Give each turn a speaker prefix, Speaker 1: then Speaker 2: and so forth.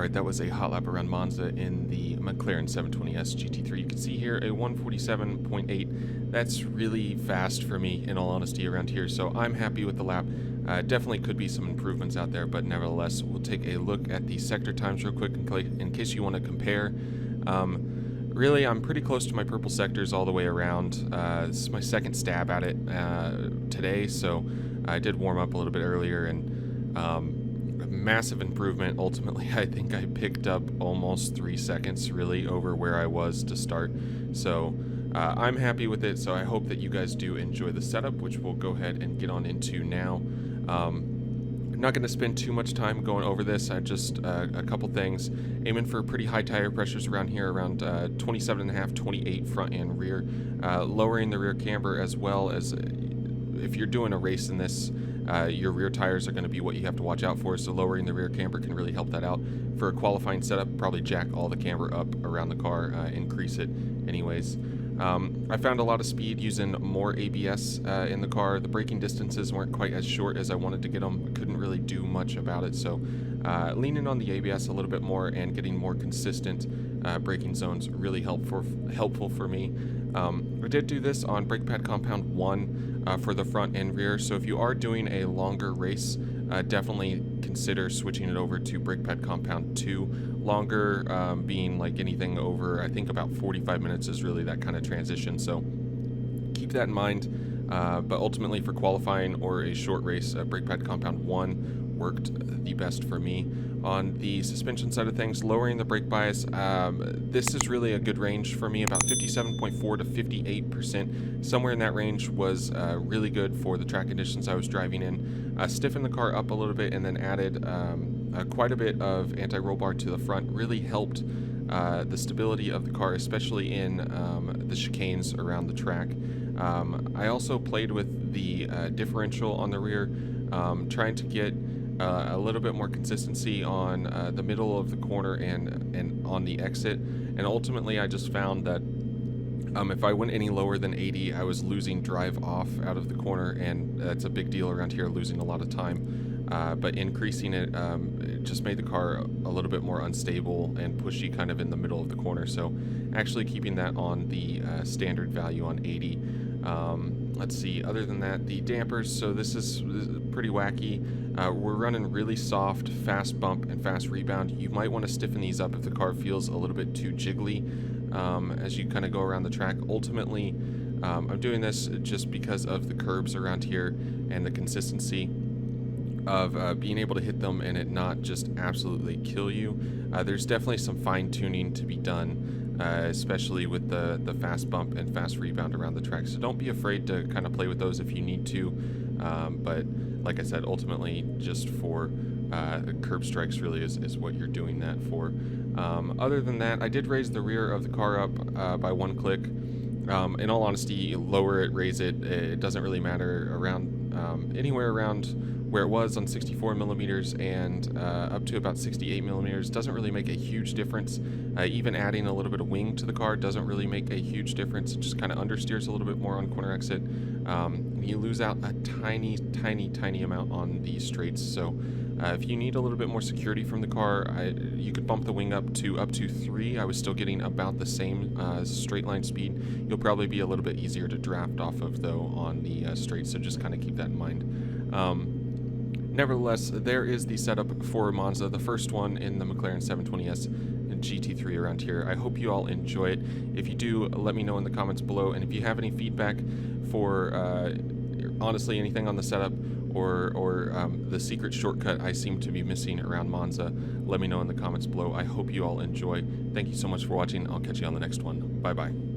Speaker 1: Alright, that was a hot lap around Monza in the McLaren 720S GT3. You can see here a 147.8. That's really fast for me, in all honesty, around here, so I'm happy with the lap. Definitely could be some improvements out there, but nevertheless, we'll take a look at the sector times real quick in case you want to compare. Really, I'm pretty close to my purple sectors all the way around. This is my second stab at it today, so I did warm up a little bit earlier, and massive improvement. Ultimately, I think I picked up almost 3 seconds really over where I was to start, so I'm happy with it. So I hope that you guys do enjoy the setup, which we'll go ahead and get on into now. I'm not going to spend too much time going over this. I just a couple things. Aiming for pretty high tire pressures around here, around 27.5, 28 front and rear. Lowering the rear camber, as well as if you're doing a race in this, your rear tires are going to be what you have to watch out for, so lowering the rear camber can really help that out. For a qualifying setup, probably jack all the camber up around the car, increase it anyways. I found a lot of speed using more ABS in the car. The braking distances weren't quite as short as I wanted to get them. I couldn't really do much about it, so leaning on the ABS a little bit more and getting more consistent braking zones really helpful for me. I did do this on brake pad compound 1 for the front and rear, so if you are doing a longer race, definitely consider switching it over to brake pad compound 2. Longer being like anything over, I think about 45 minutes is really that kind of transition, so keep that in mind. But ultimately for qualifying or a short race, brake pad compound 1 worked the best for me. On the suspension side of things, lowering the brake bias, this is really a good range for me, about 57.4 to 58%. Somewhere in that range was really good for the track conditions I was driving in. Stiffened the car up a little bit and then added quite a bit of anti-roll bar to the front. Really helped the stability of the car, especially in the chicanes around the track. I also played with the differential on the rear, trying to get a little bit more consistency on the middle of the corner and on the exit, and ultimately I just found that if I went any lower than 80, I was losing drive off out of the corner, and that's a big deal around here, losing a lot of time. But increasing it, it just made the car a little bit more unstable and pushy kind of in the middle of the corner, so actually keeping that on the standard value on 80. Let's see, other than that, the dampers, so this is pretty wacky. We're running really soft, fast bump and fast rebound. You might want to stiffen these up if the car feels a little bit too jiggly as you kind of go around the track. Ultimately, I'm doing this just because of the curbs around here and the consistency of being able to hit them and it not just absolutely kill you. There's definitely some fine-tuning to be done, especially with the fast bump and fast rebound around the track, so don't be afraid to kind of play with those if you need to, but like I said, ultimately just for curb strikes really is what you're doing that for. Other than that, I did raise the rear of the car up by 1 click. In all honesty, lower it, raise it, it doesn't really matter. Around anywhere around where it was on 64 millimeters and up to about 68 millimeters doesn't really make a huge difference. Even adding a little bit of wing to the car doesn't really make a huge difference. It just kind of understeers a little bit more on corner exit. You lose out a tiny amount on the straights, so if you need a little bit more security from the car, you could bump the wing up to 3. I was still getting about the same straight line speed. You'll probably be a little bit easier to draft off of though on the straight, so just kind of keep that in mind. Nevertheless, there is the setup for Monza, the first one in the McLaren 720S GT3 around here. I hope you all enjoy it. If you do, let me know in the comments below, and if you have any feedback for honestly anything on the setup or the secret shortcut I seem to be missing around Monza, let me know in the comments below. I hope you all enjoy. Thank you so much for watching. I'll catch you on the next one. Bye bye.